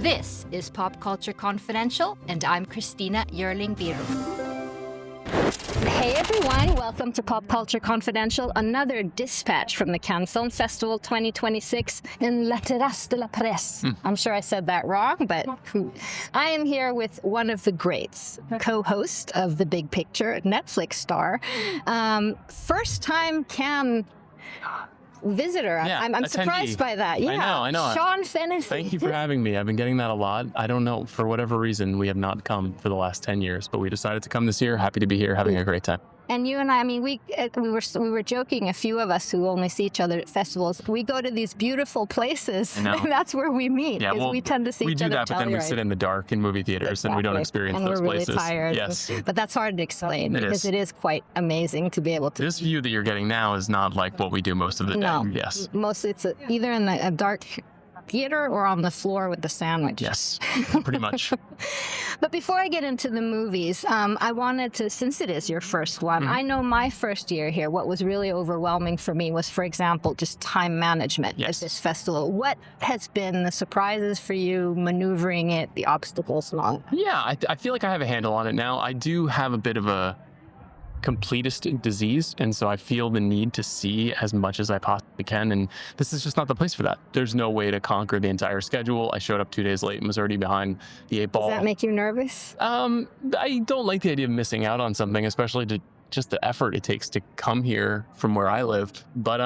This is Pop Culture Confidential, and I'm Christina Yerling Biro. Hey everyone, welcome to Pop Culture Confidential, another dispatch from the Cannes Film Festival 2026 in La Terrasse de la Presse. I'm sure I said that wrong, but I am here with one of the greats, co-host of The Big Picture, Netflix star, first time Cannes visitor. Yeah, I'm surprised by that. Yeah, I know. Sean Fennessey. Thank you for having me. I've been getting that a lot. I don't know, for whatever reason, we have not come for the last 10 years, but we decided to come this year. Happy to be here, having a great time. And you and I mean, we were joking, a few of us who only see each other at festivals, we go to these beautiful places, and that's where we meet, because we tend to see each other. We do that, but then we sit in the dark in movie theaters, and we don't experience those places. And we're really tired. Yes. But that's hard to explain, because it is quite amazing to be able to... This view that you're getting now is not like what we do most of the day. No. Yes. Mostly it's either in a dark theater or on the floor with the sandwich. Yes, pretty much. But before I get into the movies, I wanted to, since it is your first one, I know my first year here, what was really overwhelming for me was, for example, just time management at this festival. What has been the surprises for you, maneuvering it, the obstacles and all? Yeah, I feel like I have a handle on it now. I do have a bit of a completist disease, and so I feel the need to see as much as I possibly can, and this is just not the place for that. There's no way to conquer the entire schedule. I showed up 2 days late and was already behind the 8 ball. Does that make you nervous? I don't like the idea of missing out on something, especially to just the effort it takes to come here from where I live. But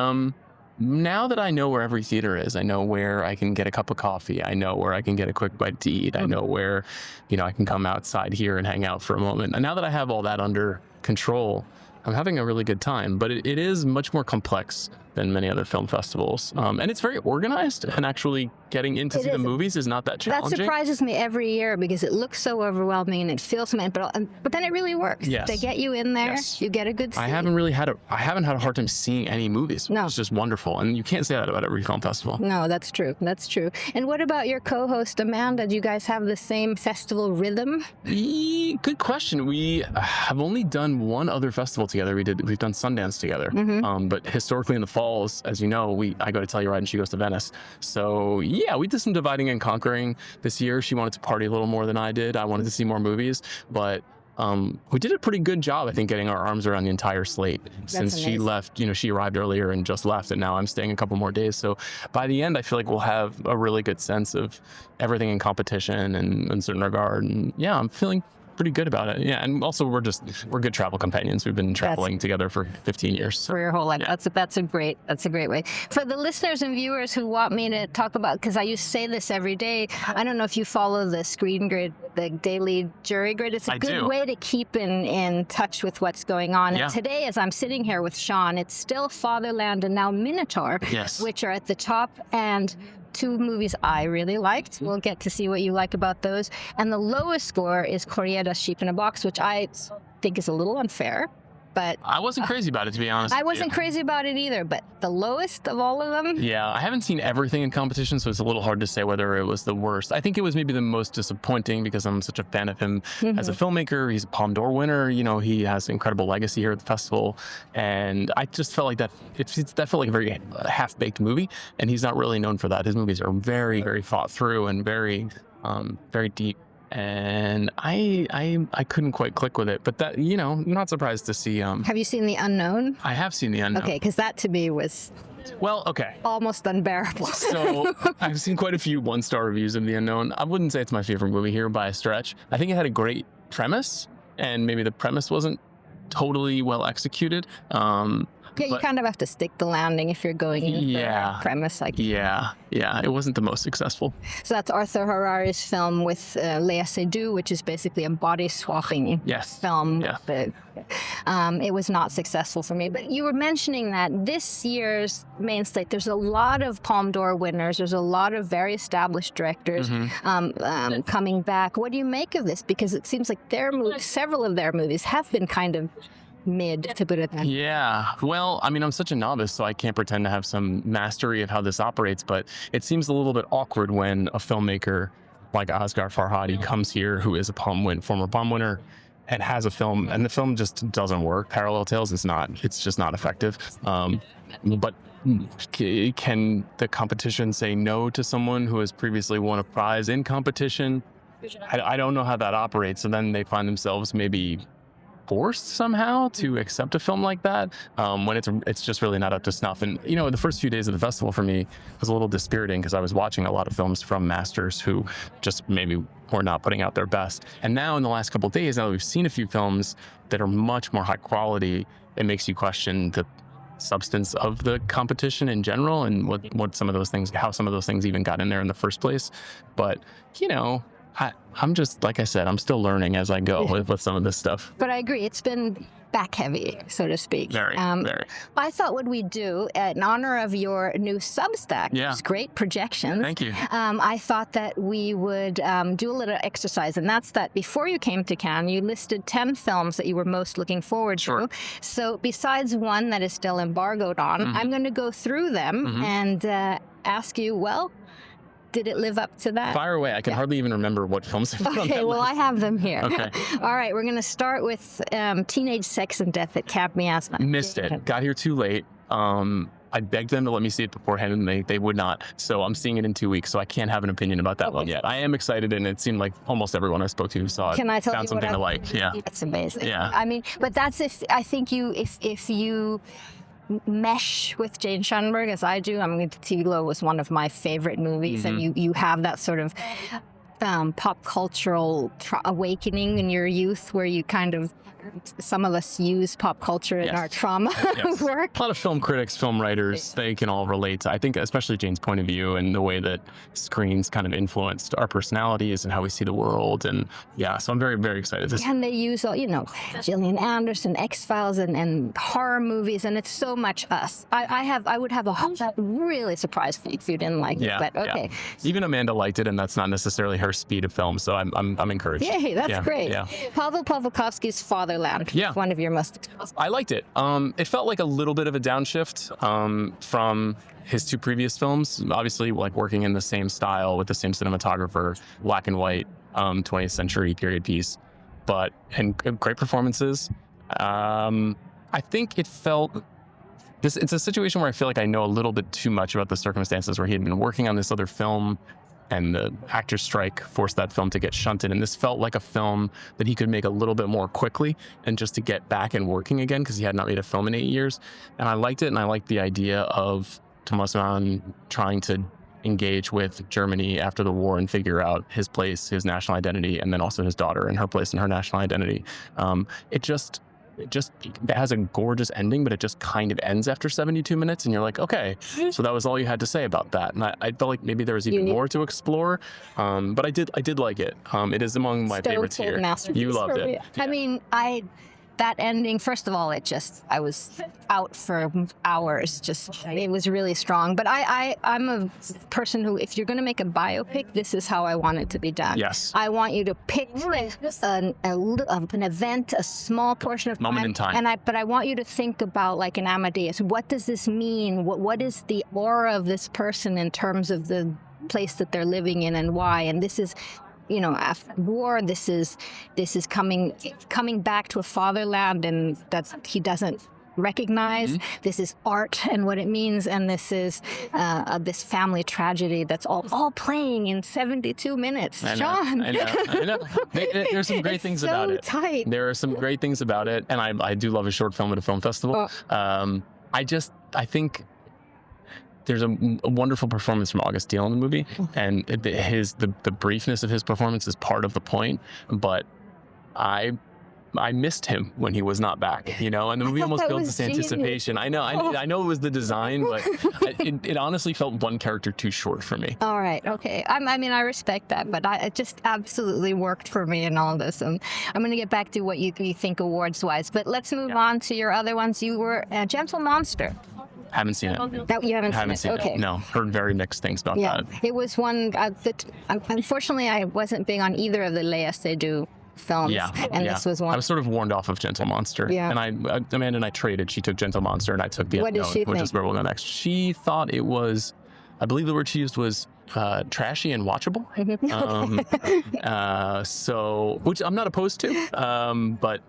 now that I know where every theater is, I know where I can get a cup of coffee, I know where I can get a quick bite to eat, I know where, I can come outside here and hang out for a moment. And now that I have all that under control, I'm having a really good time, but it is much more complex than many other film festivals. And it's very organized, and actually getting in to see the movies is not that challenging. That surprises me every year, because it looks so overwhelming and it feels, but then it really works. Yes. They get you in there, you get a good seat. I haven't had a hard time seeing any movies. No. It's just wonderful, and you can't say that about every film festival. No, that's true. That's true. And what about your co-host, Amanda? Do you guys have the same festival rhythm? Good question. We have only done one other festival together. We've done Sundance together. But historically in the falls, as you know, I go to Telluride and she goes to Venice. So yeah, we did some dividing and conquering this year. She wanted to party a little more than I did. I wanted to see more movies, but we did a pretty good job, I think, getting our arms around the entire slate. Since she left, she arrived earlier and just left, and now I'm staying a couple more days. So by the end, I feel like we'll have a really good sense of everything in competition and in certain regard. And yeah, I'm feeling pretty good about it. Yeah, and also we're good travel companions. We've been traveling together for 15 years. So. For your whole life. Yeah. That's a great way. For the listeners and viewers who want me to talk about, because I used to say this every day, I don't know if you follow the Screen Grid, the daily jury grid. It's a good way to keep in touch with what's going on. Yeah. And today, as I'm sitting here with Sean, it's still Fatherland and now Minotaur, which are at the top, and 2 movies I really liked. We'll get to see what you like about those. And the lowest score is Corriera's Sheep in a Box, which I think is a little unfair. But I wasn't crazy about it, to be honest. I wasn't crazy about it either, but the lowest of all of them? Yeah, I haven't seen everything in competition, so it's a little hard to say whether it was the worst. I think it was maybe the most disappointing, because I'm such a fan of him as a filmmaker. He's a Palme d'Or winner. He has an incredible legacy here at the festival. And I just felt like that felt like a very half-baked movie, and he's not really known for that. His movies are very, very thought through and very, very deep. And I couldn't quite click with it, but that, not surprised to see. Have you seen The Unknown? I have seen The Unknown. Okay, because that to me was almost unbearable. So I've seen quite a few 1-star reviews of The Unknown. I wouldn't say it's my favorite movie here by a stretch. I think it had a great premise, and maybe the premise wasn't totally well executed. Yeah, you kind of have to stick the landing if you're going in for a premise like that. Yeah, it wasn't the most successful. So that's Arthur Harari's film with Léa Seydoux, which is basically a body swapping film. Yeah. It was not successful for me. But you were mentioning that this year's main slate, there's a lot of Palme d'Or winners. There's a lot of very established directors coming back. What do you make of this? Because it seems like several of their movies have been kind of mid, to put it that way. Yeah. Well, I'm such a novice, so I can't pretend to have some mastery of how this operates, but it seems a little bit awkward when a filmmaker like Asghar Farhadi comes here, who is a former Palme winner, and has a film, and the film just doesn't work. Parallel Tales is not, it's just not effective. But Can the competition say no to someone who has previously won a prize in competition? I don't know how that operates. And then they find themselves maybe forced somehow to accept a film like that when it's just really not up to snuff. And the first few days of the festival for me was a little dispiriting because I was watching a lot of films from masters who just maybe were not putting out their best. And now in the last couple of days, now that we've seen a few films that are much more high quality, it makes you question the substance of the competition in general and what some of those things, how some of those things even got in there in the first place. But I'm just, like I said, I'm still learning as I go with some of this stuff. But I agree, it's been back heavy, so to speak. Very. I thought what we'd do, in honor of your new Substack, which is great projections. Thank you. I thought that we would do a little exercise, and that's that before you came to Cannes, you listed 10 films that you were most looking forward to. So besides one that is still embargoed on, I'm going to go through them and ask you, well, did it live up to that? Fire away. I can hardly even remember what films are on that Okay, well, list. I have them here. Okay. All right, we're going to start with Teenage Sex and Death at Camp Miasma. Missed it. Got here too late. I begged them to let me see it beforehand, and they would not. So I'm seeing it in 2 weeks, so I can't have an opinion about that one yet. I am excited, and it seemed like almost everyone I spoke to who saw it Can I tell found you something what to like. Yeah. That's amazing. Yeah. I mean, but that's if you mesh with Jane Schoenberg as I do. I mean, Tiglo was one of my favorite movies, and you have that sort of pop cultural awakening in your youth where you kind of, some of us use pop culture in our trauma work. A lot of film critics, film writers, they can all relate to, I think, especially Jane's point of view and the way that screens kind of influenced our personalities and how we see the world. And so I'm very, very excited. And they use, Gillian Anderson, X-Files, and horror movies, and it's so much us. I would have a whole really surprised if you didn't like it, but okay. Yeah. Even Amanda liked it, and that's not necessarily her speed of film, so I'm encouraged. Yay, that's great. Yeah. Pavel Pawlikowski's Fatherland. One of your most. I liked it. It felt like a little bit of a downshift from his two previous films. Obviously, like working in the same style with the same cinematographer, black and white, 20th century period piece, and great performances. I think it felt. It's a situation where I feel like I know a little bit too much about the circumstances where he had been working on this other film, and the actors' strike forced that film to get shunted. And this felt like a film that he could make a little bit more quickly and just to get back and working again, because he had not made a film in 8 years. And I liked it, and I liked the idea of Thomas Mann trying to engage with Germany after the war and figure out his place, his national identity, and then also his daughter and her place in her national identity. It just has a gorgeous ending, but it just kind of ends after 72 minutes, and you're like, okay, so that was all you had to say about that. And I felt like maybe there was even more to explore, but I did like it. It is among my favorites here. You loved it. Yeah. I mean, that ending, first of all, I was out for hours. It was really strong. But I'm a person who, if you're going to make a biopic, this is how I want it to be done. Yes. I want you to pick an event, a small portion of moment in time. But I want you to think about, like in Amadeus, what does this mean? What is the aura of this person in terms of the place that they're living in and why? And this is, after war, this is coming back to a fatherland, and that he doesn't recognize. This is art and what it means, and this is this family tragedy that's all playing in 72 minutes. Sean. I know. There's some great things about it. Tight. There are some great things about it, and I do love a short film at a film festival. I think there's a wonderful performance from August Diehl in the movie, and the briefness of his performance is part of the point, but I missed him when he was not back, and the movie almost builds this anticipation. I know it was the design, but it honestly felt one character too short for me. All right, okay. I respect that, but it just absolutely worked for me in all this. And I'm going to get back to what you think awards-wise, but let's move on to your other ones. You were Gentle Monster. Haven't seen it. That you haven't seen it? Okay. No, heard very mixed things about that. It was one that, unfortunately, I wasn't big on either of the Léa Seydoux films, this was one. I was sort of warned off of Gentle Monster, and Amanda and I traded. She took Gentle Monster, and I took The Unknown, which is where we'll go next. She thought it was, I believe the word she used was trashy and watchable, which I'm not opposed to, but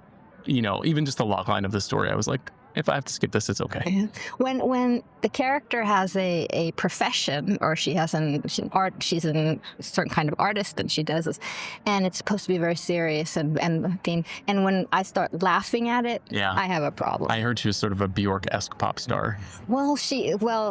even just the logline of the story, I was like, if I have to skip this, it's okay. When the character has a profession, or she's a certain kind of artist, and she does this, and it's supposed to be very serious and when I start laughing at it, I have a problem. I heard she was sort of a Bjork-esque pop star. Well,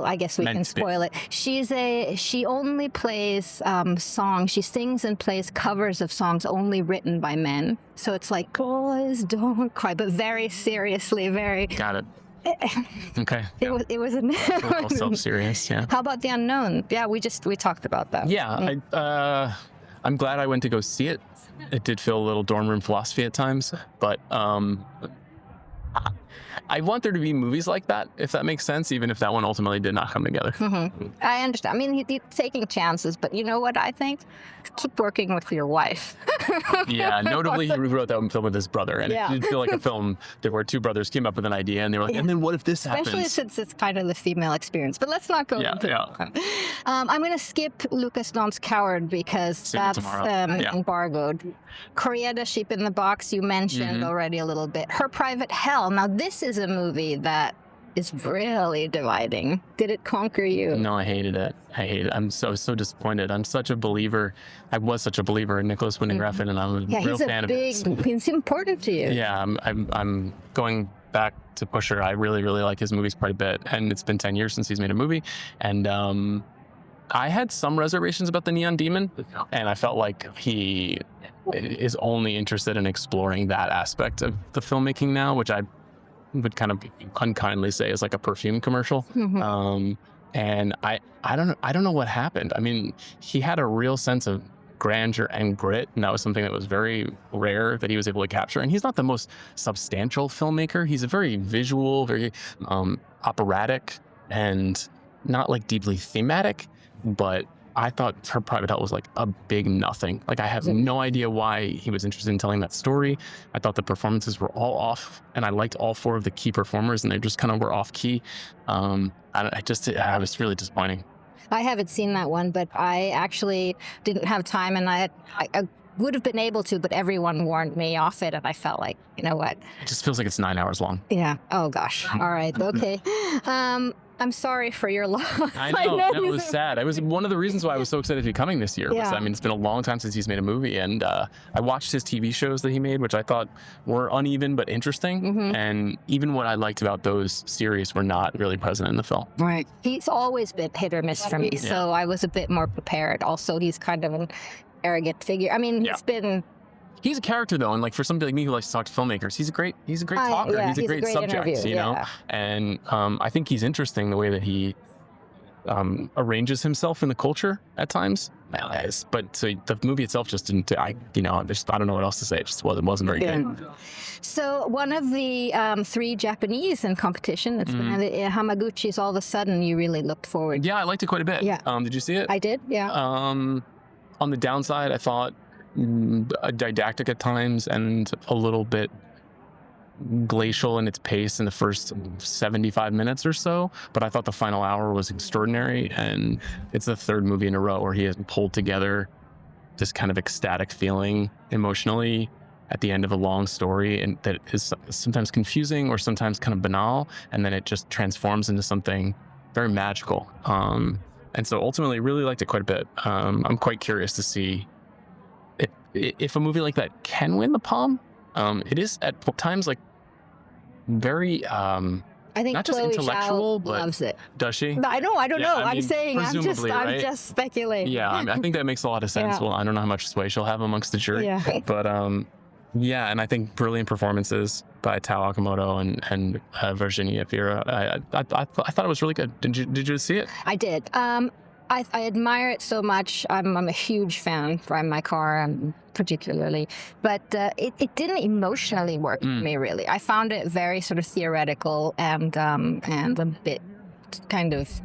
I guess we can spoil it. She only plays songs. She sings and plays covers of songs only written by men. So it's like, boys don't cry, but very seriously, very. Got it. Okay. It was a little self-serious. Yeah. How about The Unknown? Yeah, we talked about that. Yeah. I'm glad I went to go see it. It did feel a little dorm room philosophy at times, but I want there to be movies like that, if that makes sense, even if that one ultimately did not come together. Mm-hmm. I understand. I mean, he's taking chances, but you know what I think? Keep working with your wife. Yeah, notably, he wrote that film with his brother, and it did feel like a film where two brothers came up with an idea, and they were like, and then what if this happens? Especially since it's kind of the female experience. But let's not go into that. I'm going to skip Lucas Don's Coward because that's embargoed. Koreeda, Sheep in the Box, you mentioned already a little bit. Her Private Hell. Now, this is a movie that is really dividing. Did it conquer you? No, I hated it. I'm so disappointed. I'm such a believer. I was such a believer in Nicholas Winding Refn, and I'm a real fan of his. He's important to you. Yeah, I'm going back to Pusher. I really, really like his movies quite a bit, and it's been 10 years since he's made a movie, and I had some reservations about the Neon Demon, and I felt like he is only interested in exploring that aspect of the filmmaking now, which I would kind of unkindly say is like a perfume commercial. And I don't know what happened. I mean, he had a real sense of grandeur and grit, and that was something that was very rare that he was able to capture. And he's not the most substantial filmmaker. He's a very visual, very operatic, and not like deeply thematic, but I thought Her Private Hell was like a big nothing. Like, I have no idea why he was interested in telling that story. I thought the performances were all off, and I liked all four of the key performers, and they just kind of were off key. I was really disappointing. I haven't seen that one, but I actually didn't have time, and I would have been able to, but everyone warned me off it, and I felt like, you know what? It just feels like it's 9 hours long. Yeah. Oh, gosh. All right. Okay. I'm sorry for your loss. I know. It was sad. It was one of the reasons why I was so excited to be coming this year. I mean, it's been a long time since he's made a movie, and I watched his TV shows that he made, which I thought were uneven but interesting. And even what I liked about those series were not really present in the film. Right. He's always been hit or miss for me, so I was a bit more prepared. Also, he's kind of an arrogant figure. I mean, He's a character though, and like for somebody like me who likes to talk to filmmakers, he's a great talker. He's a great subject, you know. And I think he's interesting the way that he arranges himself in the culture at times. But so the movie itself just didn't. I don't know what else to say. It just wasn't very good. So one of the 3 Japanese in competition, it's been the Hamaguchi's. All of a sudden, you really looked forward. Yeah, I liked it quite a bit. Yeah. Did you see it? I did. Yeah. On the downside, I thought didactic at times and a little bit glacial in its pace in the first 75 minutes or so, but I thought the final hour was extraordinary, and it's the 3rd movie in a row where he has pulled together this kind of ecstatic feeling emotionally at the end of a long story, and that is sometimes confusing or sometimes kind of banal, and then it just transforms into something very magical. And so ultimately really liked it quite a bit. I'm quite curious to see if a movie like that can win the Palm. It is at times like very I think not just Chloe intellectual, Zhao but loves it. Does she? I don't know. I I'm saying I'm right? just speculating. Yeah, I think that makes a lot of sense. Well, I don't know how much sway she'll have amongst the jury, but and I think brilliant performances by Tao Okamoto and Virginia Fira. I thought it was really good. Did you see it? I did. I admire it so much. I'm a huge fan. Drive my car, particularly, but it didn't emotionally work for me really. I found it very sort of theoretical and a bit kind of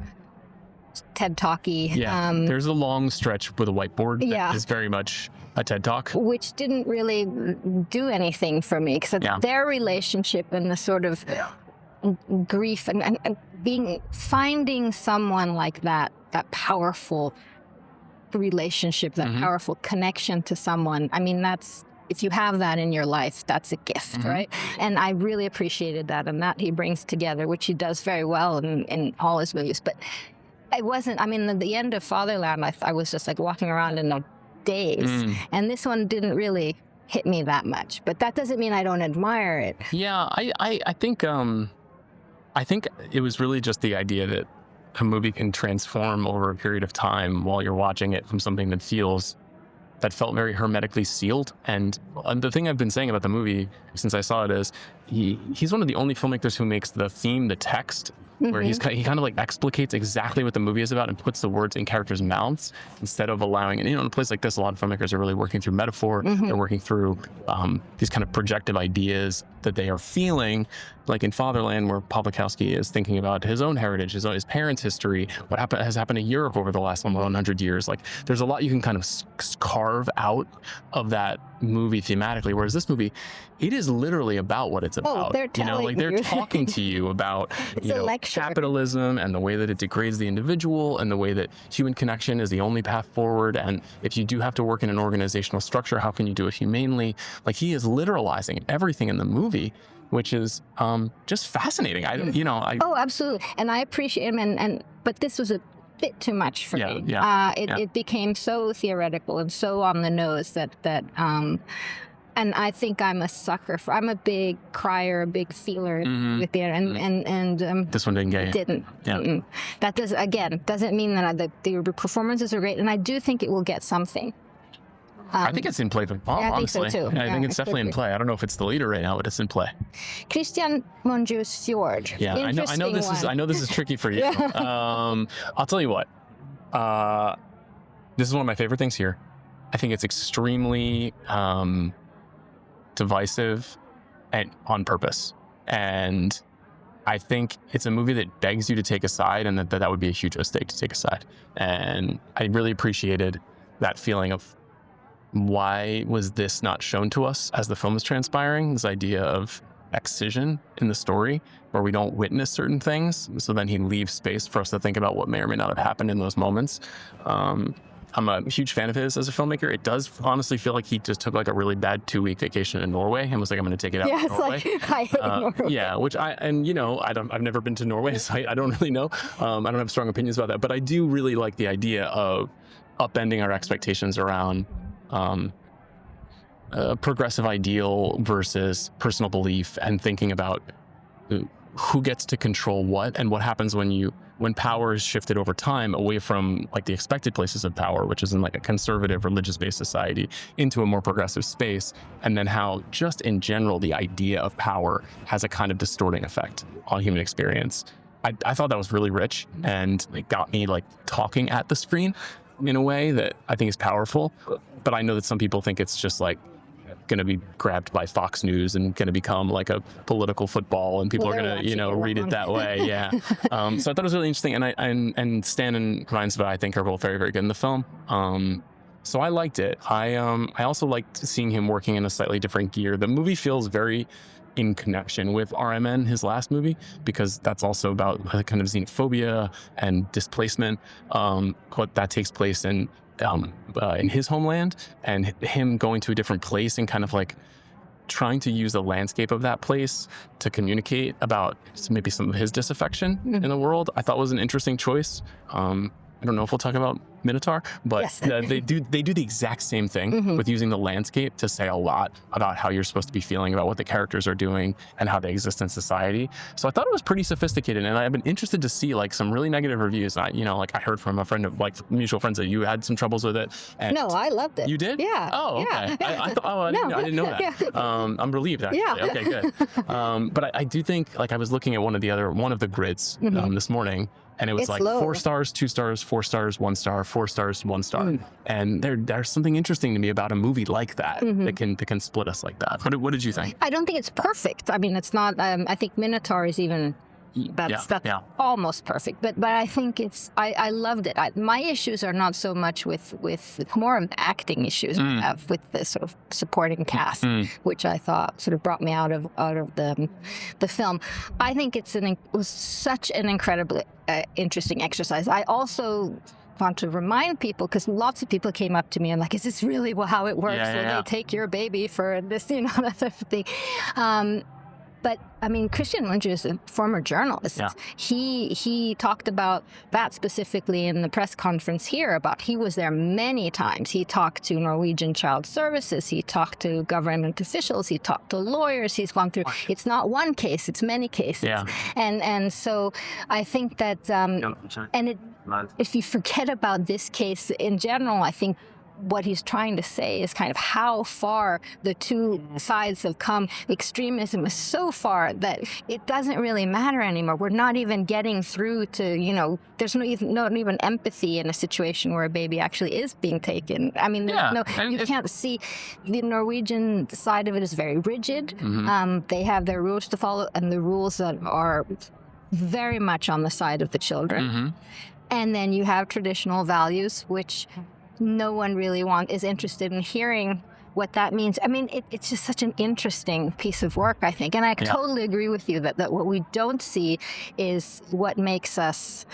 TED Talky. Yeah, there's a long stretch with a whiteboard that is very much a TED Talk, which didn't really do anything for me because their relationship and the sort of grief and finding someone like that powerful relationship, that powerful connection to someone. I mean, that's if you have that in your life, that's a gift, right? And I really appreciated that, and that he brings together, which he does very well in all his movies. But it wasn't, I mean, at the end of Fatherland, I was just like walking around in a daze. And this one didn't really hit me that much. But that doesn't mean I don't admire it. Yeah, I think it was really just the idea that a movie can transform over a period of time while you're watching it from something that felt very hermetically sealed. And the thing I've been saying about the movie since I saw it is he's one of the only filmmakers who makes the theme the text, where he kind of like explicates exactly what the movie is about and puts the words in characters' mouths instead of allowing, and in a place like this, a lot of filmmakers are really working through metaphor. They're working through these kind of projective ideas that they are feeling, like in Fatherland, where Pawlikowski is thinking about his own heritage, his parents' history, what has happened in Europe over the last 100 years. Like, there's a lot you can kind of carve out of that movie thematically, whereas this movie, it is literally about what it's about. They're telling they're talking to you about capitalism and the way that it degrades the individual and the way that human connection is the only path forward. And if you do have to work in an organizational structure, how can you do it humanely? Like, he is literalizing everything in the movie, which is just fascinating. Oh, absolutely. And I appreciate him. But this was a bit too much for me. It became so theoretical and so on the nose that and I think I'm a sucker for. I'm a big crier, a big feeler with the and this one didn't get you. Didn't. Yeah. That doesn't mean that the performances are great, and I do think it will get something. I think it's in play for Bob, honestly. I think so too. I think it's definitely in play. I don't know if it's the leader right now, but it's in play. Christian Mungiu's Fjord. Yeah, I know this is tricky for you. I'll tell you what. This is one of my favorite things here. I think it's extremely divisive and on purpose. And I think it's a movie that begs you to take a side, and that would be a huge mistake to take a side. And I really appreciated that feeling of, why was this not shown to us as the film is transpiring? This idea of excision in the story where we don't witness certain things. So then he leaves space for us to think about what may or may not have happened in those moments. I'm a huge fan of his as a filmmaker. It does honestly feel like he just took like a really bad 2-week vacation in Norway and was like, I'm going to take it out in Norway. Norway. Yeah, I've never been to Norway, so I don't really know. I don't have strong opinions about that, but I do really like the idea of upending our expectations around a progressive ideal versus personal belief, and thinking about who gets to control what and what happens when power is shifted over time away from like the expected places of power, which is in like a conservative religious-based society, into a more progressive space, and then how just in general the idea of power has a kind of distorting effect on human experience. I thought that was really rich, and it got me like talking at the screen in a way that I think is powerful. But I know that some people think it's just like going to be grabbed by Fox News and going to become like a political football, and people are going to, read it that way. Yeah. So I thought it was really interesting. And Stan and Reinsve, I think, are both very, very good in the film. So I liked it. I also liked seeing him working in a slightly different gear. The movie feels very in connection with RMN, his last movie, because that's also about a kind of xenophobia and displacement. What that takes place in his homeland, and him going to a different place and kind of like trying to use the landscape of that place to communicate about maybe some of his disaffection in the world, I thought was an interesting choice. I don't know if we'll talk about Minotaur, but yes. they do the exact same thing with using the landscape to say a lot about how you're supposed to be feeling about what the characters are doing and how they exist in society. So I thought it was pretty sophisticated, and I've been interested to see like some really negative reviews. I heard from a friend of like mutual friends that you had some troubles with it. And no, I loved it. You did? Yeah. Oh, okay. Yeah. I didn't know that. Yeah. I'm relieved actually. Yeah. Okay, good. But I do think, like, I was looking at one of the grids this morning, and it was like low. 4 stars, 2 stars, 4 stars, 1 star, 4 stars, 1 star. And there's something interesting to me about a movie like that that can split us like that. What did you think? I don't think it's perfect. I mean, it's not. I think Minotaur is even. That's almost perfect. But I think I loved it. My issues are not so much with more of the acting issues I have with the sort of supporting cast, which I thought sort of brought me out of the film. I think it was such an incredibly interesting exercise. I also want to remind people, because lots of people came up to me and like, is this really how it works? They take your baby for this, that sort of thing. But I mean, Christian Munch is a former journalist. Yeah. He talked about that specifically in the press conference here. About he was there many times. He talked to Norwegian Child Services. He talked to government officials. He talked to lawyers. He's gone through. It's not one case. It's many cases. Yeah. And so I think that if you forget about this case in general, I think what he's trying to say is kind of how far the two sides have come. Extremism is so far that it doesn't really matter anymore. We're not even getting through to, there's not even empathy in a situation where a baby actually is being taken. I mean, you can't see. The Norwegian side of it is very rigid. Mm-hmm. They have their rules to follow, and the rules that are very much on the side of the children. Mm-hmm. And then you have traditional values, which no one really is interested in hearing what that means. I mean, it's just such an interesting piece of work, I think. And I totally agree with you that what we don't see is what makes us,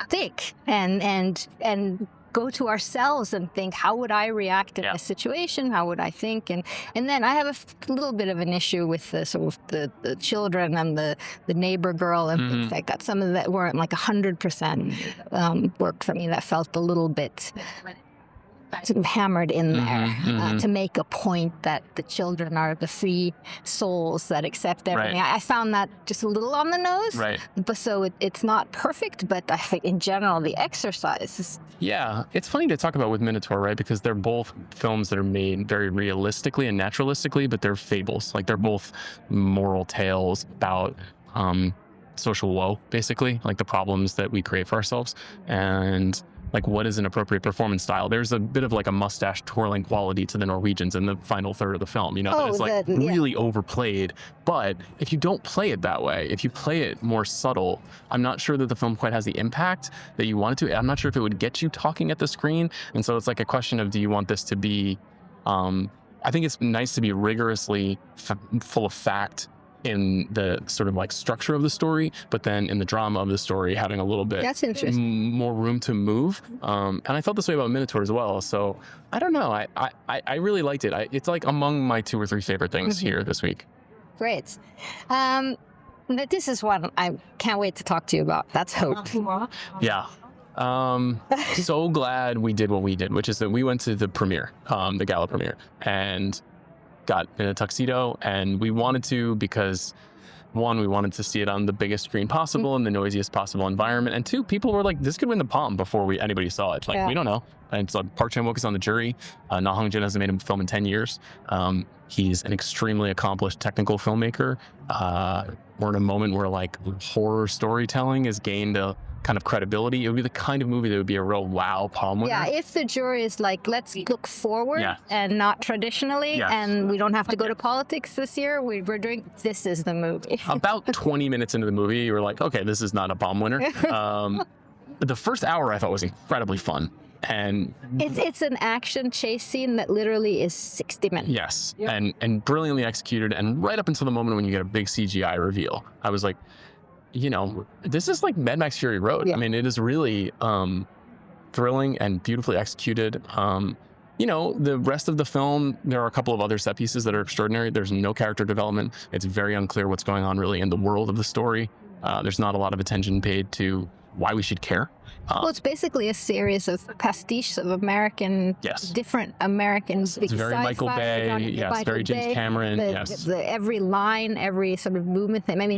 think and go to ourselves and think, how would I react in this situation? How would I think? And then I have a little bit of an issue with the sort of the children and the neighbor girl and things like that. Some of that weren't like 100% worked for me. That felt a little bit sort of hammered in there to make a point that the children are the free souls that accept everything. Right. I found that just a little on the nose. Right. But so it's not perfect, but I think in general the exercise is... Yeah, it's funny to talk about with Minotaur, right? Because they're both films that are made very realistically and naturalistically, but they're fables. Like they're both moral tales about social woe, basically, like the problems that we create for ourselves. And like what is an appropriate performance style. There's a bit of like a mustache twirling quality to the Norwegians in the final third of the film, it's like really overplayed. But if you don't play it that way, if you play it more subtle, I'm not sure that the film quite has the impact that you want it to. I'm not sure if it would get you talking at the screen. And so it's like a question of, do you want this to be, I think it's nice to be rigorously full of fact in the sort of like structure of the story, but then in the drama of the story, having a little bit more room to move. And I felt this way about Minotaur as well. So I don't know. I really liked it. It's like among my 2 or 3 favorite things here this week. Great. This is one I can't wait to talk to you about. That's Hope. Yeah. So glad we did what we did, which is that we went to the premiere, the gala premiere, and got in a tuxedo, and we wanted to because, one, we wanted to see it on the biggest screen possible in the noisiest possible environment, and 2, people were like, this could win the Palm before anybody saw it. Like, we don't know. And so Park Chan-wook is on the jury. Na Hong-jin hasn't made a film in 10 years. He's an extremely accomplished technical filmmaker. We're in a moment where like horror storytelling has gained a kind of credibility. It would be the kind of movie that would be a real wow Palm winner. Yeah, if the jury is like, let's look forward and not traditionally, and we don't have to go to politics this year, we're doing, this is the movie. About 20 minutes into the movie, you were like, okay, this is not a Palm winner. The first hour I thought was incredibly fun. And it's an action chase scene that literally is 60 minutes. Yes, and brilliantly executed. And right up until the moment when you get a big CGI reveal, I was like, this is like Mad Max Fury Road. I mean, it is really thrilling and beautifully executed. The rest of the film, there are a couple of other set pieces that are extraordinary. There's no character development. It's very unclear what's going on really in the world of the story. There's not a lot of attention paid to why we should care. Well, it's basically a series of pastiches of different Americans. It's very Michael Bay, very James Cameron, every line, every sort of movement. I mean,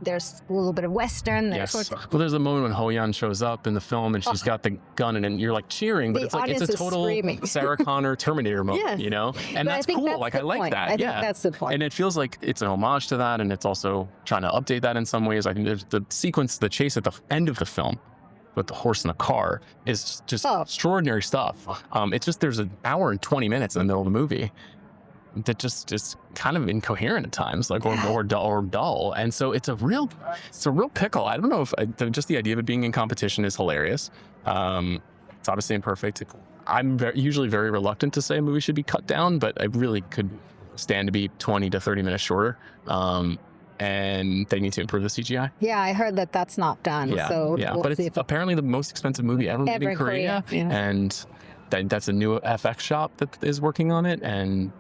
there's a little bit of Western. Well, there's a moment when Ho-Yeon shows up in the film and she's got the gun and you're like cheering, but it's a total Sarah Connor Terminator moment, And that's cool. Like, I like that. I think that's the point. And it feels like it's an homage to that, and it's also trying to update that in some ways. I think there's the sequence, the chase at the end of the film with the horse in the car is just extraordinary stuff. It's just, there's an hour and 20 minutes in the middle of the movie that just is kind of incoherent at times, like or dull. And so it's a real pickle. I don't know if just the idea of it being in competition is hilarious. It's obviously imperfect. I'm usually very reluctant to say a movie should be cut down, but I really could stand to be 20 to 30 minutes shorter. and they need to improve the CGI. Yeah, I heard that that's not done. Yeah, So yeah. we'll But see it's apparently the most expensive movie ever made in Korea. Yeah. And that's a new FX shop that is working on it. And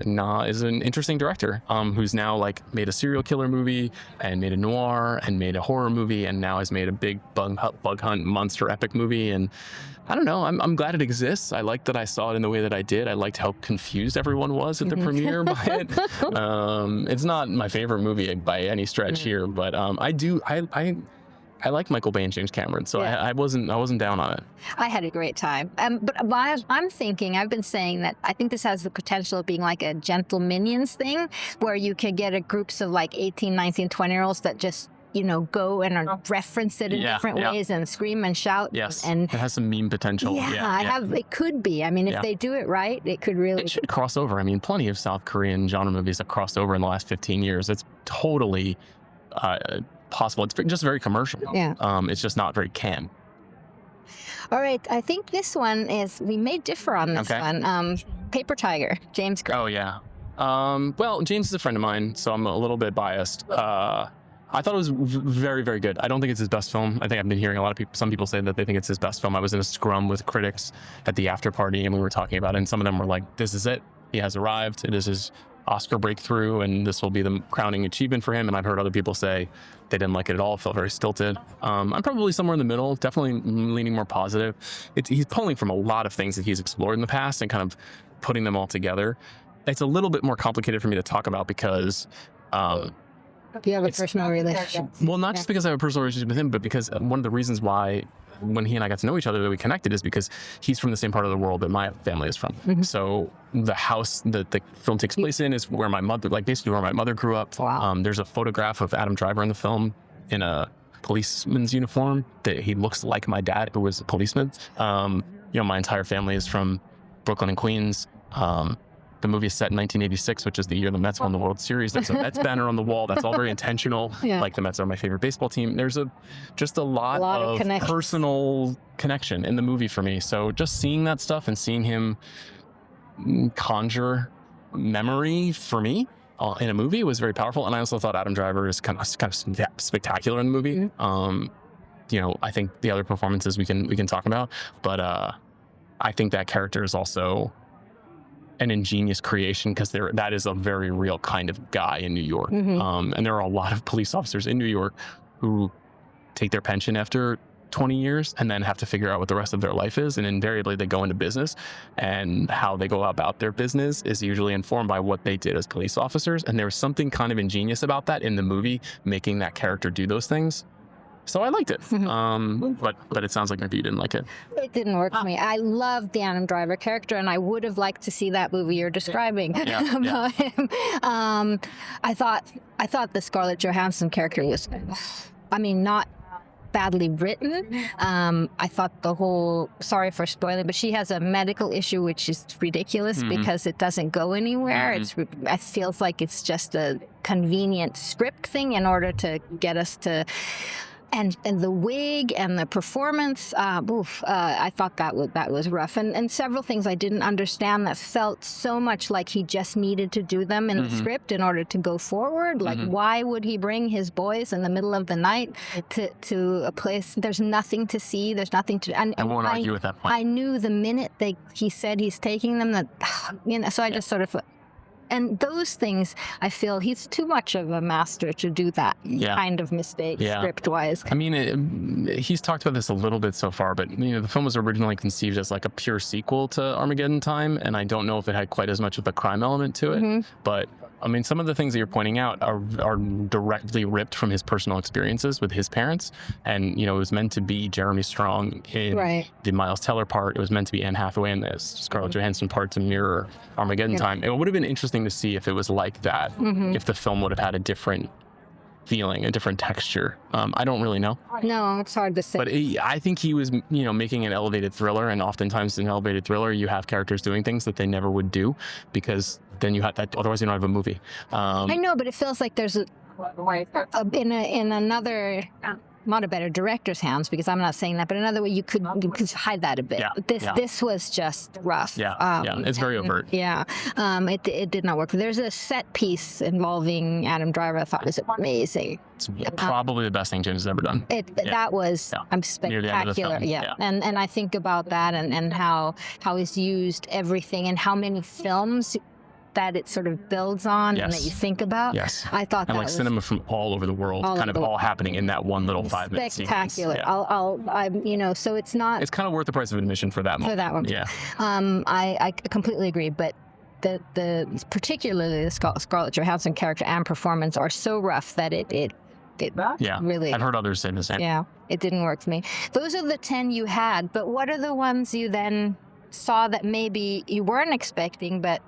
Na is an interesting director who's now like made a serial killer movie and made a noir and made a horror movie and now has made a big bug hunt monster epic movie. And I don't know, I'm glad it exists. I like that I saw it in the way that I did. I liked how confused everyone was at the premiere by it. It's not my favorite movie by any stretch here, but I like Michael Bay and James Cameron, so I wasn't down on it. I had a great time. But I'm thinking, I've been saying that I think this has the potential of being like a Gentle Minions thing, where you could get groups of like 18, 19, 20-year-olds that just, go and reference it in different ways and scream and shout. Yes, and it has some meme potential. It could be. I mean, if they do it right, it could really. It should cross over. I mean, plenty of South Korean genre movies have crossed over in the last 15 years. It's totally possible. It's just very commercial. Yeah. It's just not very cam. All right. I think this one we may differ on this one. Paper Tiger, James Gray. Oh, yeah. Well, James is a friend of mine, so I'm a little bit biased. I thought it was very, very good. I don't think it's his best film. I think I've been hearing some people say that they think it's his best film. I was in a scrum with critics at the after party and we were talking about it, and some of them were like, this is it. He has arrived. It is his Oscar breakthrough, and this will be the crowning achievement for him. And I've heard other people say they didn't like it at all, felt very stilted. I'm probably somewhere in the middle, definitely leaning more positive. He's pulling from a lot of things that he's explored in the past and kind of putting them all together. It's a little bit more complicated for me to talk about because you have a personal relationship. Well, not just because I have a personal relationship with him, but because one of the reasons why when he and I got to know each other that we connected is because he's from the same part of the world that my family is from. Mm-hmm. So the house that the film takes place in is where my mother, basically where my mother grew up. Wow. There's a photograph of Adam Driver in the film in a policeman's uniform that he looks like my dad, who was a policeman. My entire family is from Brooklyn and Queens. The movie is set in 1986, which is the year the Mets won the World Series. There's a Mets banner on the wall. That's all very intentional. Yeah. Like the Mets are my favorite baseball team. There's just a lot of personal connection in the movie for me. So just seeing that stuff and seeing him conjure memory for me in a movie was very powerful. And I also thought Adam Driver is kind of spectacular in the movie. Mm-hmm. I think the other performances we can talk about, but I think that character is also an ingenious creation because that is a very real kind of guy in New York. Mm-hmm. And there are a lot of police officers in New York who take their pension after 20 years and then have to figure out what the rest of their life is. And invariably they go into business, and how they go about their business is usually informed by what they did as police officers. And there was something kind of ingenious about that in the movie, making that character do those things. So I liked it, but it sounds like maybe you didn't like it. It didn't work for me. I loved the Adam Driver character, and I would have liked to see that movie you're describing about him. I thought the Scarlett Johansson character was, not badly written. I thought the whole, sorry for spoiling, but she has a medical issue which is ridiculous because it doesn't go anywhere. It feels like it's just a convenient script thing in order to get us to. And the wig and the performance, I thought that was rough. And several things I didn't understand that felt so much like he just needed to do them in the script in order to go forward. Like, why would he bring his boys in the middle of the night to a place? There's nothing to see. There's nothing to. And I won't argue with that point. I knew the minute he said he's taking them that, so I just sort of. And those things, I feel he's too much of a master to do that kind of mistake script-wise. I mean, he's talked about this a little bit so far, but the film was originally conceived as like a pure sequel to Armageddon Time, and I don't know if it had quite as much of a crime element to it. But I mean, some of the things that you're pointing out are directly ripped from his personal experiences with his parents. And, it was meant to be Jeremy Strong in the Miles Teller part. It was meant to be Anne Hathaway in the Scarlett Johansson part to mirror Armageddon Time. It would have been interesting to see if it was like that, if the film would have had a different feeling, a different texture. I don't really know. No, it's hard to say. But I think he was, making an elevated thriller, and oftentimes in an elevated thriller, you have characters doing things that they never would do because then you have that. Otherwise, you don't have a movie. I know, but it feels like there's in another not a better director's hands, because I'm not saying that, but another way you could hide that a bit. Yeah, But this was just rough. It's very overt. It did not work. There's a set piece involving Adam Driver I thought was amazing. It's probably the best thing James has ever done. That was spectacular. And I think about that and how he's used everything and how many films that it sort of builds on and that you think about. Yes. I thought that and like was cinema from all over the world, all happening in that one little 5-minute spectacular. sequence. So it's not. It's kind of worth the price of admission for that moment. For that one. Yeah. I completely agree, but particularly the Scarlett Johansson character and performance are so rough that it really. I've heard others say the same. Yeah, it didn't work for me. Those are the 10 you had, but what are the ones you then saw that maybe you weren't expecting, but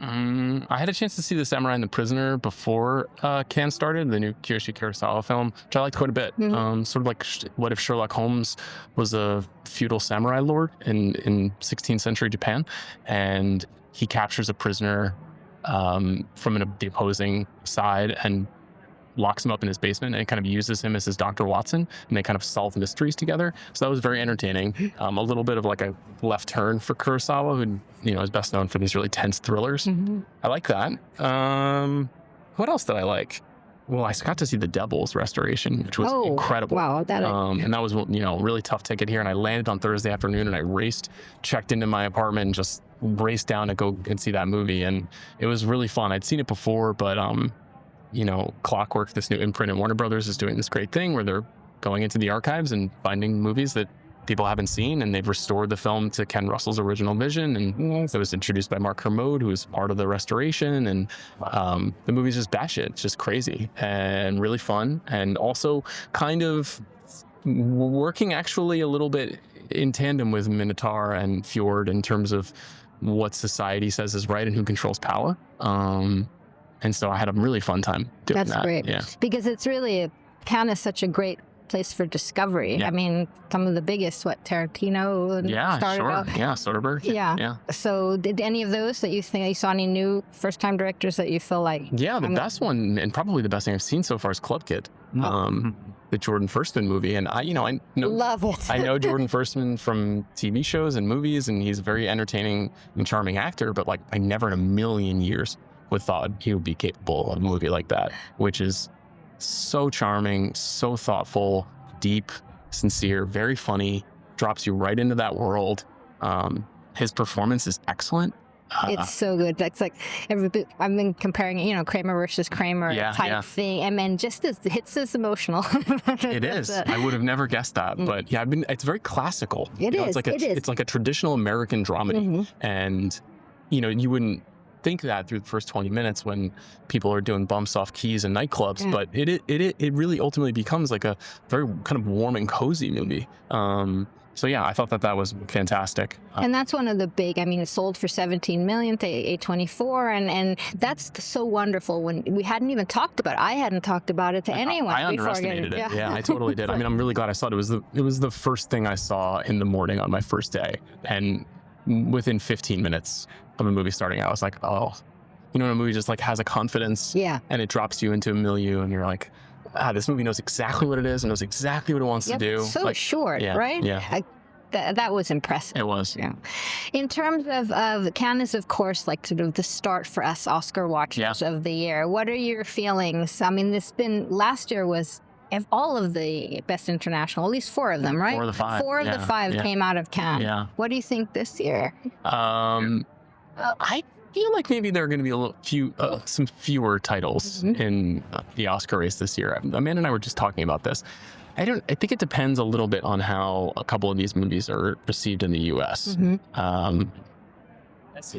I had a chance to see The Samurai and the Prisoner before Cannes started, the new Kiyoshi Kurosawa film, which I liked quite a bit. Sort of like what if Sherlock Holmes was a feudal samurai lord in 16th century Japan, and he captures a prisoner from the opposing side and locks him up in his basement and kind of uses him as his Dr. Watson, and they kind of solve mysteries together. So that was very entertaining. A little bit of like a left turn for Kurosawa, who is best known for these really tense thrillers. I like that. What else did I like? Well, I got to see The Devil's restoration, which was incredible. Wow, and that was really tough ticket here. And I landed on Thursday afternoon, and I checked into my apartment, and just raced down to go and see that movie. And it was really fun. I'd seen it before, but Clockwork, this new imprint in Warner Brothers, is doing this great thing where they're going into the archives and finding movies that people haven't seen, and they've restored the film to Ken Russell's original vision. And it was introduced by Mark Kermode, who was part of the restoration. And the movie's just batshit. It's just crazy and really fun, and also kind of working actually a little bit in tandem with Minotaur and Fjord in terms of what society says is right and who controls power. And so I had a really fun time doing that. That's great. Yeah. Because it's really, Cannes is such a great place for discovery. Yeah. I mean, some of the biggest, Tarantino started out. Yeah, Soderbergh. Yeah. So did any of those that you think you saw any new first-time directors that you feel like? Yeah, the best one, and probably the best thing I've seen so far, is Club Kid. The Jordan Firstman movie. And I know love it. I know Jordan Firstman from TV shows and movies, and he's a very entertaining and charming actor, but I never in a million years would thought he would be capable of a movie like that, which is so charming, so thoughtful, deep, sincere, very funny, drops you right into that world. His performance is excellent. It's so good. It's like I've been comparing, Kramer versus Kramer type thing, and then just hits as emotional. It is. I would have never guessed that, but it's very classical. It's like a traditional American dramedy, and you wouldn't think that through the first 20 minutes when people are doing bumps off keys in nightclubs, but it really ultimately becomes like a very kind of warm and cozy movie. So I thought that was fantastic. And that's one of the big, it sold for $17 million to A24, and that's so wonderful when we hadn't even talked about it. I hadn't talked about it to anyone. I underestimated it. Yeah, I totally did. I'm really glad I saw it. It was the first thing I saw in the morning on my first day, and within 15 minutes of a movie starting out, I was like, oh, when a movie just has a confidence, and it drops you into a milieu, and you're like, this movie knows exactly what it is and knows exactly what it wants to do. So short, right? Yeah. That was impressive. It was. Yeah. In terms of Cannes is, of course, sort of the start for us Oscar watchers of the year. What are your feelings? Last year was all of the best international, at least 4 of them, right? 4 of the 5. 4 of the 5 came out of Cannes. Yeah. What do you think this year? I feel like maybe there are going to be some fewer titles in the Oscar race this year. Amanda and I were just talking about this. I think it depends a little bit on how a couple of these movies are received in the U.S.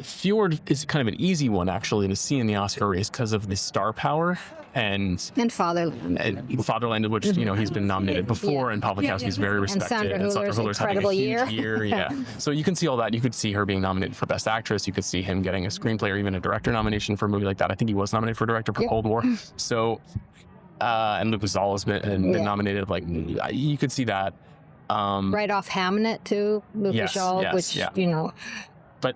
Fjord is kind of an easy one, actually, to see in the Oscar race because of the star power and Fatherland, which he's been nominated before, and Pawlikowski's very respected, and Sandra Hüller's having a huge year. Yeah, so you can see all that. You could see her being nominated for Best Actress. You could see him getting a screenplay or even a director nomination for a movie like that. I think he was nominated for director for Cold War. So, and Lucas Zoll has been nominated. You could see that. Right off Hamnet too, Lucas Zoll, which. But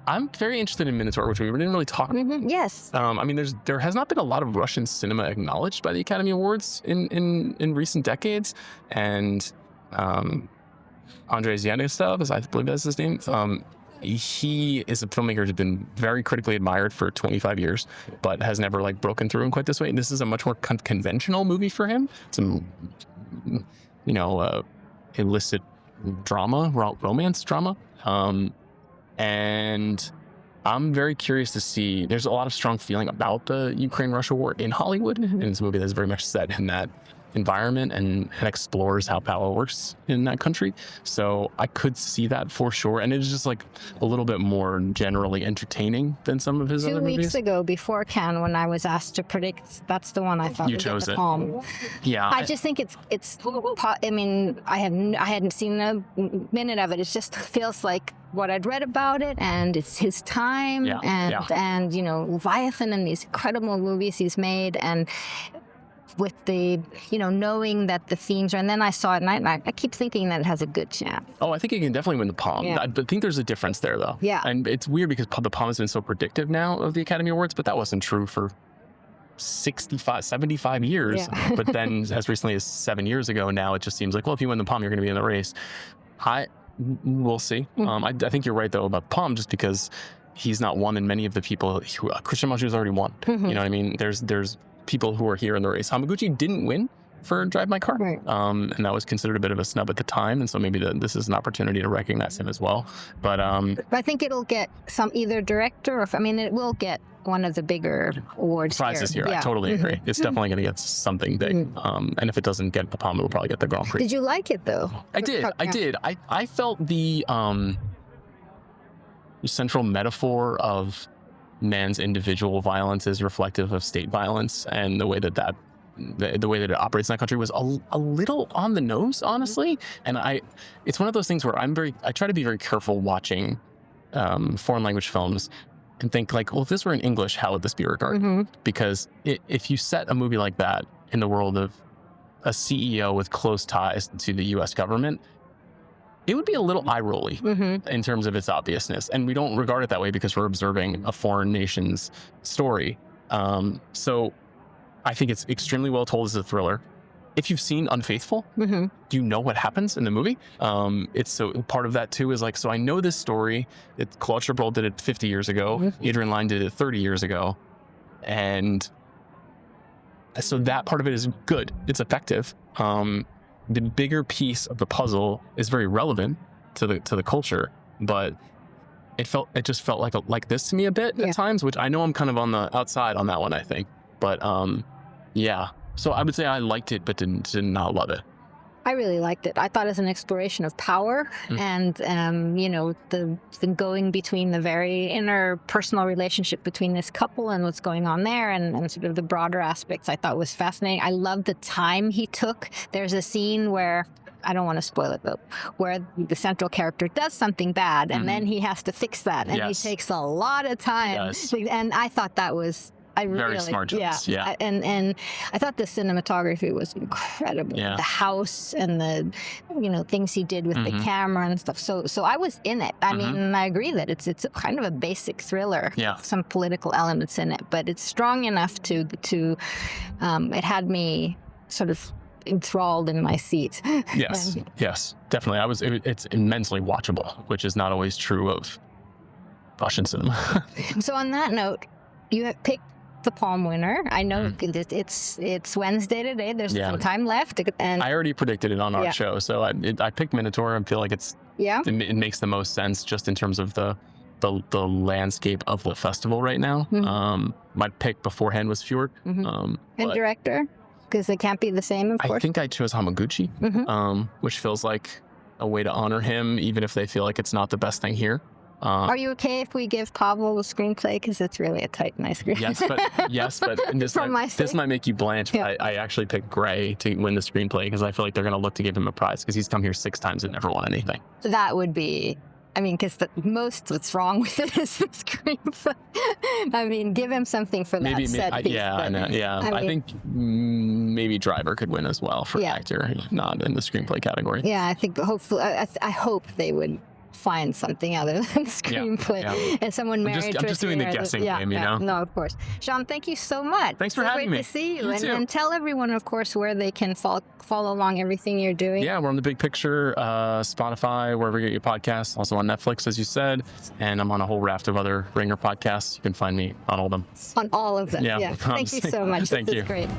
I'm very interested in Minotaur, which we didn't really talk about. Yes. I mean, there has not been a lot of Russian cinema acknowledged by the Academy Awards in recent decades, and Andrei Zyanistov, I believe that's his name. He is a filmmaker who's been very critically admired for 25 years, but has never like broken through in quite this way. And this is a much more conventional movie for him. It's illicit drama, romance drama. And I'm very curious to see, there's a lot of strong feeling about the Ukraine-Russia war in Hollywood. And it's a movie that's very much set in that environment and explores how power works in that country. So I could see that for sure. And it's just like a little bit more generally entertaining than some of his other movies. 2 weeks ago, before Cannes, when I was asked to predict, that's the one I thought You would chose get the it. palm. Yeah. I just think I mean, I hadn't seen a minute of it. It just feels like what I'd read about it, and it's his time, and you know, Leviathan and these incredible movies he's made, and with the, you know, knowing that the themes are, and then I saw it and I keep thinking that it has a good chance. Oh, I think it can definitely win the Palm. Yeah. I think there's a difference there, though. Yeah. And it's weird because the Palm has been so predictive now of the Academy Awards, but that wasn't true for 75 years. Yeah. But then as recently as 7 years ago, now it just seems like, well, if you win the Palm, you're going to be in the race. We'll see. I think you're right, though, about the Palm, just because he's not one in many of the people who Christian Machu's already won. You know what I mean? There's people who are here in the race. Hamaguchi didn't win for Drive My Car, Right. And that was considered a bit of a snub at the time, and so maybe this is an opportunity to recognize him as well. But I think it'll get some either director, or I mean, it will get one of the bigger awards prizes here. Yeah. I totally agree. It's definitely going to get something big. And if it doesn't get the Palm, it will probably get the Grand Prix. Did you like it though? I did. I felt the central metaphor of man's individual violence is reflective of state violence, and the way that the way that it operates in that country was a little on the nose, honestly. And it's one of those things where I try to be very careful watching foreign language films and think like, well, if this were in English, how would this be regarded? Because if you set a movie like that in the world of a CEO with close ties to the U.S. government, it would be a little eye-rolly in terms of its obviousness. And we don't regard it that way because we're observing a foreign nation's story. So I think it's extremely well told as a thriller. If you've seen Unfaithful, do you know what happens in the movie? It's so part of that too is like, so I know this story. Claude Chabrol did it 50 years ago. Adrian Lyne did it 30 years ago. And so that part of it is good. It's effective. The bigger piece of the puzzle is very relevant to the culture, but it just felt like this to me a bit at times, which I know I'm kind of on the outside on that one, I think. But yeah. So I would say I liked it, but did not love it. I really liked it. I thought it was an exploration of power and, you know, the going between the very interpersonal relationship between this couple and what's going on there, and sort of the broader aspects I thought was fascinating. I love the time he took. There's a scene where, I don't want to spoil it though, where the central character does something bad and then he has to fix that, and he takes a lot of time. And I thought that was very smart choice. Yeah. And I thought the cinematography was incredible. Yeah. The house and the, you know, things he did with the camera and stuff. So I was in it. I mean, I agree that it's a kind of a basic thriller. Yeah. Some political elements in it, but it's strong enough to it had me sort of enthralled in my seat. Yes. Yes, definitely. It's immensely watchable, which is not always true of Russian cinema. So on that note, you have picked the Palm winner. I know it's Wednesday today. There's some time left. And I already predicted it on our show. So I picked Minotaur. I feel like it makes the most sense just in terms of the landscape of the festival right now. My pick beforehand was Fjord. And director? Because they can't be the same, of course. I think I chose Hamaguchi, which feels like a way to honor him, even if they feel like it's not the best thing here. Are you okay if we give Pavel the screenplay? Because it's really a tight, nice screenplay. Yes, but this might make you blanch. Yeah. I actually picked Gray to win the screenplay because I feel like they're going to look to give him a prize because he's come here 6 times and never won anything. That would be, I mean, because most what's wrong with it is the screenplay. I mean, give him something for that set piece. I think maybe Driver could win as well for actor, not in the screenplay category. Yeah, I think hopefully, I hope they would find something other than screenplay. And someone married I'm just doing the guessing game, you know? No, of course. Sean, thank you so much. Thanks for having me. Great to see you. You too. And tell everyone, of course, where they can follow along everything you're doing. Yeah, we're on The Big Picture, Spotify, wherever you get your podcasts, also on Netflix, as you said. And I'm on a whole raft of other Ringer podcasts. You can find me on all of them. On all of them. Yeah. Thank you so much. Thank This you. is great.